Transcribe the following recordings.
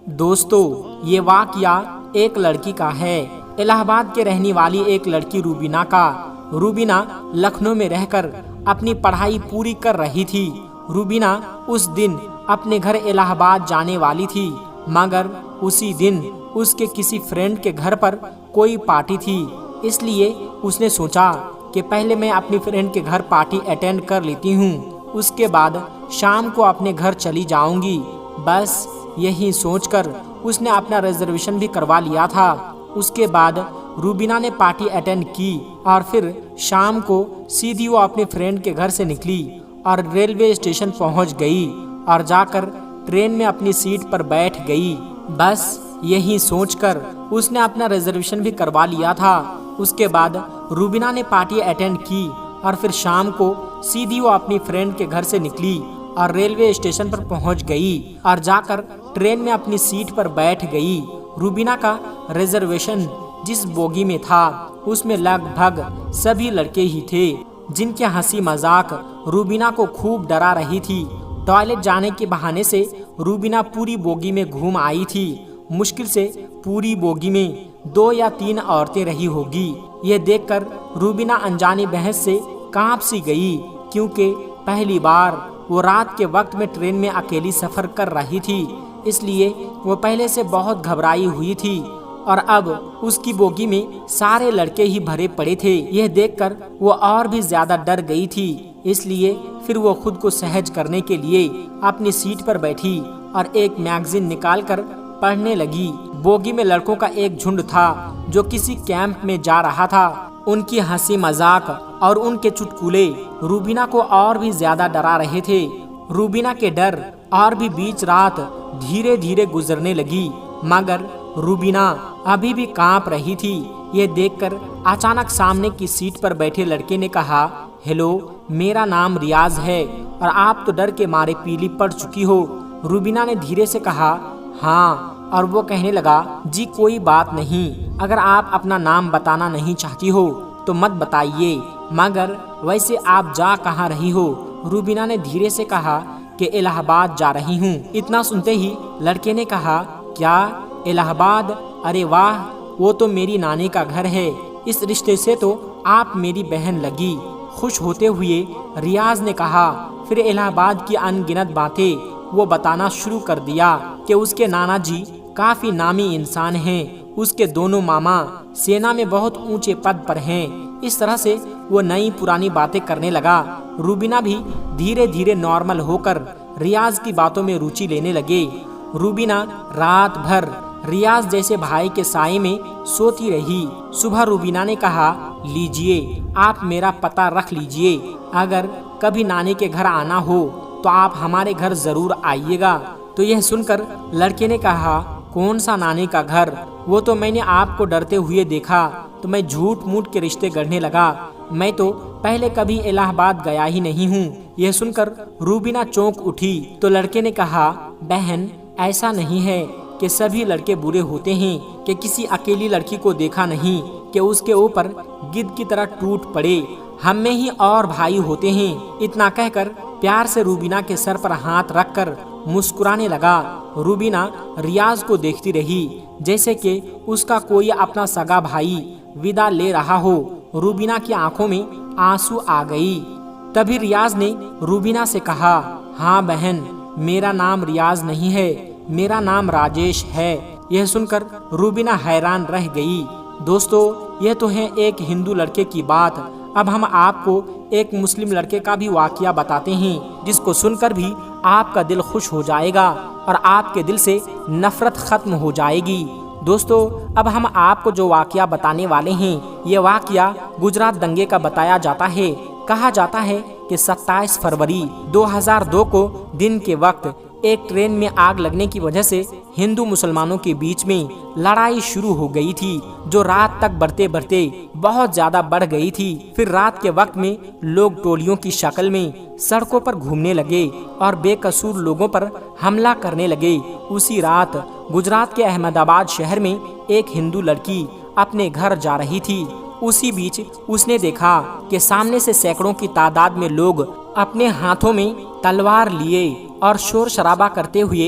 دوستو یہ واقعہ ایک لڑکی کا ہے، الہ آباد کے رہنے والی ایک لڑکی روبینہ کا۔ روبینہ لکھنؤ میں رہ کر اپنی پڑھائی پوری کر رہی تھی۔ روبینہ اس دن اپنے گھر الہ آباد جانے والی تھی، مگر اسی دن اس کے کسی فرینڈ کے گھر پر کوئی پارٹی تھی، اس لیے اس نے سوچا کہ پہلے میں اپنی فرینڈ کے گھر پارٹی اٹینڈ کر لیتی ہوں، اس کے بعد شام کو اپنے گھر چلی جاؤں گی۔ بس یہی سوچ کر اس نے اپنا ریزرویشن بھی کروا لیا تھا۔ اس کے بعد روبینہ نے پارٹی اٹینڈ کی اور پھر شام کو سیدھی وہ اپنے فرینڈ کے گھر سے نکلی اور ریلوے اسٹیشن پہنچ گئی اور جا کر ٹرین میں اپنی سیٹ پر بیٹھ گئی۔ بس یہی سوچ کر اس نے اپنا ریزرویشن بھی کروا لیا تھا۔ اس کے بعد روبینہ نے پارٹی اٹینڈ کی اور پھر شام کو سیدھی وہ اپنی فرینڈ کے گھر سے نکلی اور ریلوے اسٹیشن پر پہنچ گئی اور جا کر ٹرین میں اپنی سیٹ پر بیٹھ گئی۔ روبینہ کا ریزرویشن جس بوگی میں تھا اس میں لگ بھگ سبھی لڑکے ہی تھے، جن کے ہنسی مذاق روبینہ کو خوب ڈرا رہی تھی۔ ٹوائلٹ جانے کے بہانے سے روبینہ پوری بوگی میں گھوم آئی تھی۔ مشکل سے پوری بوگی میں 2 یا 3 عورتیں رہی ہوگی۔ یہ دیکھ کر روبینہ انجانی بحث سے کانپ سی گئی، کیونکہ پہلی بار وہ رات کے وقت میں ٹرین میں اکیلی سفر کر رہی تھی، اس لیے وہ پہلے سے بہت گھبرائی ہوئی تھی اور اب اس کی بوگی میں سارے لڑکے ہی بھرے پڑے تھے۔ یہ دیکھ کر وہ اور بھی زیادہ ڈر گئی تھی، اس لیے پھر وہ خود کو سہج کرنے کے لیے اپنی سیٹ پر بیٹھی اور ایک میگزین نکال کر پڑھنے لگی۔ بوگی میں لڑکوں کا ایک جھنڈ تھا جو کسی کیمپ میں جا رہا تھا۔ ان کی ہنسی مذاق اور ان کے چٹکلے روبینہ کو اور بھی زیادہ ڈرا رہے تھے۔ روبینہ کے ڈر اور بھی بیچ رات دھیرے دھیرے گزرنے لگی، مگر روبینہ ابھی بھی کانپ رہی تھی۔ یہ دیکھ کر اچانک سامنے کی سیٹ پر بیٹھے لڑکے نے کہا، ہیلو، میرا نام ریاض ہے اور آپ تو ڈر کے مارے پیلی پڑ چکی ہو۔ روبینہ نے دھیرے سے کہا، ہاں، اور وہ کہنے لگا، جی کوئی بات نہیں، اگر آپ اپنا نام بتانا نہیں چاہتی ہو تو مت بتائیے، مگر ویسے آپ جا کہاں رہی ہو؟ روبینہ نے دھیرے سے کہا کہ الہ آباد جا رہی ہوں۔ اتنا سنتے ہی لڑکے نے کہا، کیا الہ آباد؟ ارے واہ، وہ تو میری نانی کا گھر ہے، اس رشتے سے تو آپ میری بہن لگی۔ خوش ہوتے ہوئے ریاض نے کہا، پھر الہ آباد کی ان گنت باتیں وہ بتانا شروع کر دیا کہ اس کے نانا جی کافی نامی انسان ہیں، اس کے دونوں ماما سینا میں بہت اونچے پد پر ہیں۔ اس طرح سے وہ نئی پرانی باتیں کرنے لگا۔ روبینہ بھی دھیرے دھیرے نارمل ہو کر ریاض کی باتوں میں روچی لینے لگے۔ روبینہ رات بھر ریاض جیسے بھائی کے سائے میں سوتی رہی۔ صبح روبینہ نے کہا، لیجئے، آپ میرا پتہ رکھ لیجئے، اگر کبھی نانی کے گھر آنا ہو تو آپ ہمارے گھر ضرور آئیے گا۔ تو یہ سن کر لڑکے نے کہا، کون سا نانی کا گھر؟ وہ تو میں نے آپ کو ڈرتے ہوئے دیکھا تو میں جھوٹ موٹ کے رشتے گڑھنے لگا، میں تو پہلے کبھی الہ آباد گیا ہی نہیں ہوں۔ یہ سن کر روبینہ چونک اٹھی تو لڑکے نے کہا، بہن، ایسا نہیں ہے کہ سبھی لڑکے برے ہوتے ہیں کہ کسی اکیلی لڑکی کو دیکھا نہیں کہ اس کے اوپر گدھ کی طرح ٹوٹ پڑے، ہم میں ہی اور بھائی ہوتے ہیں۔ اتنا کہہ کر پیار سے روبینہ کے سر پر ہاتھ رکھ کر مسکرانے لگا۔ روبینہ ریاض کو دیکھتی رہی جیسے کہ اس کا کوئی اپنا سگا بھائی ودا لے رہا ہو۔ روبینہ کی آنکھوں میں آنسو آ گئی۔ تبھی ریاض نے روبینہ سے کہا، ہاں بہن، میرا نام ریاض نہیں ہے، میرا نام راجیش ہے۔ یہ سن کر روبینہ حیران رہ گئی۔ دوستو، یہ تو ہے ایک ہندو لڑکے کی بات، اب ہم آپ کو ایک مسلم لڑکے کا بھی واقعہ بتاتے ہیں، جس کو سن کر بھی آپ کا دل خوش ہو جائے گا اور آپ کے دل سے نفرت ختم ہو جائے گی۔ دوستو، اب ہم آپ کو جو واقعہ بتانے والے ہیں، یہ واقعہ گجرات دنگے کا بتایا جاتا ہے۔ کہا جاتا ہے کہ 27 فروری 2002 کو دن کے وقت ایک ٹرین میں آگ لگنے کی وجہ سے ہندو مسلمانوں کے بیچ میں لڑائی شروع ہو گئی تھی، جو رات تک بڑھتے بڑھتے بہت زیادہ بڑھ گئی تھی۔ پھر رات کے وقت میں لوگ ٹولیوں کی شکل میں سڑکوں پر گھومنے لگے اور بے قصور لوگوں پر حملہ کرنے لگے۔ اسی رات گجرات کے احمد آباد شہر میں ایک ہندو لڑکی اپنے گھر جا رہی تھی۔ اسی بیچ اس نے دیکھا کہ سامنے سے سینکڑوں کی تعداد میں لوگ اپنے ہاتھوں میں تلوار لیے اور شور شرابہ کرتے ہوئے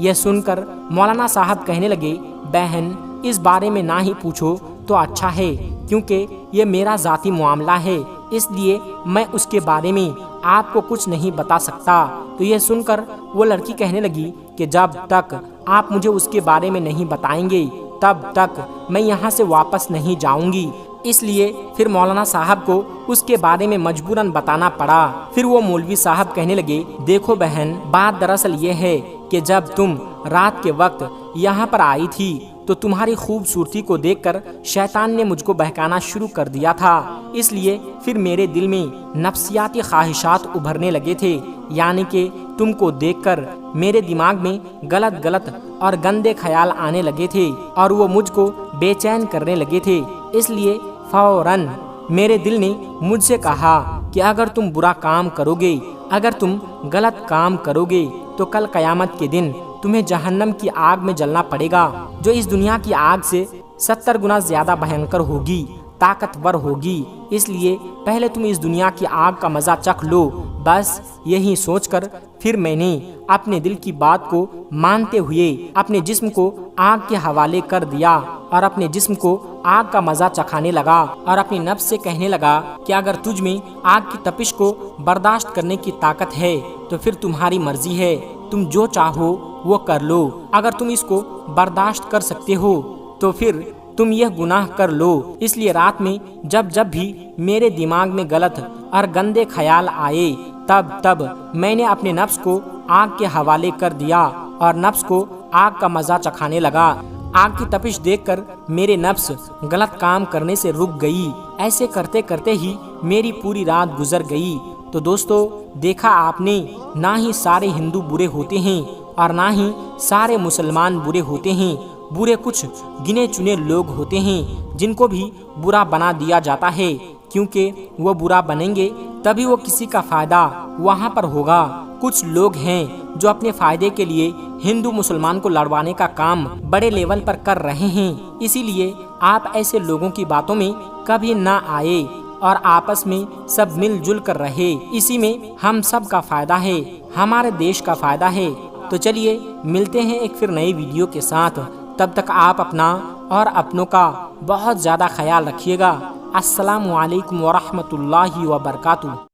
یہ سن کر مولانا صاحب کہنے لگے بہن اس بارے میں نہ ہی پوچھو تو اچھا ہے، کیونکہ یہ میرا ذاتی معاملہ ہے، اس لیے میں اس کے بارے میں آپ کو کچھ نہیں بتا سکتا۔ تو یہ سن کر وہ لڑکی کہنے لگی کہ جب تک آپ مجھے اس کے بارے میں نہیں بتائیں گے تب تک میں یہاں سے واپس نہیں جاؤں گی۔ اس لیے پھر مولانا صاحب کو اس کے بارے میں مجبوراً بتانا پڑا۔ پھر وہ مولوی صاحب کہنے لگے دیکھو بہن، بات دراصل یہ ہے کہ جب تم رات کے وقت یہاں پر آئی تھی تو تمہاری خوبصورتی کو دیکھ کر شیطان نے مجھ کو بہکانا شروع کر دیا تھا، اس لیے پھر میرے دل میں نفسیاتی خواہشات ابھرنے لگے تھے، یعنی کہ تم کو دیکھ کر میرے دماغ میں غلط اور گندے خیال آنے لگے تھے اور وہ مجھ کو بے چین کرنے لگے تھے۔ اس لیے فوراً میرے دل نے مجھ سے کہا کہ اگر تم برا کام کرو گے، اگر تم غلط کام کرو گے تو کل قیامت کے دن تمہیں جہنم کی آگ میں جلنا پڑے گا، جو اس دنیا کی آگ سے 70 گنا زیادہ بھینکر ہوگی، طاقتور ہوگی۔ اس لیے پہلے تم اس دنیا کی آگ کا مزہ چکھ لو۔ بس یہی سوچ کر پھر میں نے اپنے دل کی بات کو مانتے ہوئے اپنے جسم کو آگ کے حوالے کر دیا اور اپنے جسم کو آگ کا مزہ چکھانے لگا اور اپنی نفس سے کہنے لگا کہ اگر تجھ میں آگ کی تپش کو برداشت کرنے کی طاقت ہے تو پھر تمہاری مرضی ہے، تم جو چاہو وہ کر لو۔ اگر تم اس کو برداشت کر سکتے ہو تو پھر تم یہ گناہ کر لو۔ اس لیے رات میں جب بھی میرے دماغ میں غلط اور گندے خیال آئے تب میں نے اپنے نفس کو آگ کے حوالے کر دیا اور نفس کو آگ کا مزہ چکھانے لگا۔ آگ کی تپش دیکھ کر میرے نفس غلط کام کرنے سے رک گئی۔ ایسے کرتے کرتے ہی میری پوری رات گزر گئی۔ تو دوستو دیکھا آپ نے، نہ ہی سارے ہندو برے ہوتے ہیں اور نہ ہی سارے مسلمان برے ہوتے ہیں۔ برے کچھ گنے چنے لوگ ہوتے ہیں جن کو بھی برا بنا دیا جاتا ہے، کیونکہ وہ برا بنیں گے تبھی وہ کسی کا فائدہ وہاں پر ہوگا۔ کچھ لوگ ہیں جو اپنے فائدے کے لیے ہندو مسلمان کو لڑوانے کا کام بڑے لیول پر کر رہے ہیں، اسی لیے آپ ایسے لوگوں کی باتوں میں کبھی نہ آئے اور آپس میں سب مل جل کر رہے۔ اسی میں ہم سب کا فائدہ ہے، ہمارے دیش کا فائدہ ہے۔ تو چلیے ملتے ہیں ایک پھر نئی ویڈیو کے ساتھ، تب تک آپ اپنا اور اپنوں کا بہت زیادہ خیال رکھیے گا۔ السلام علیکم ورحمۃ اللہ وبرکاتہ۔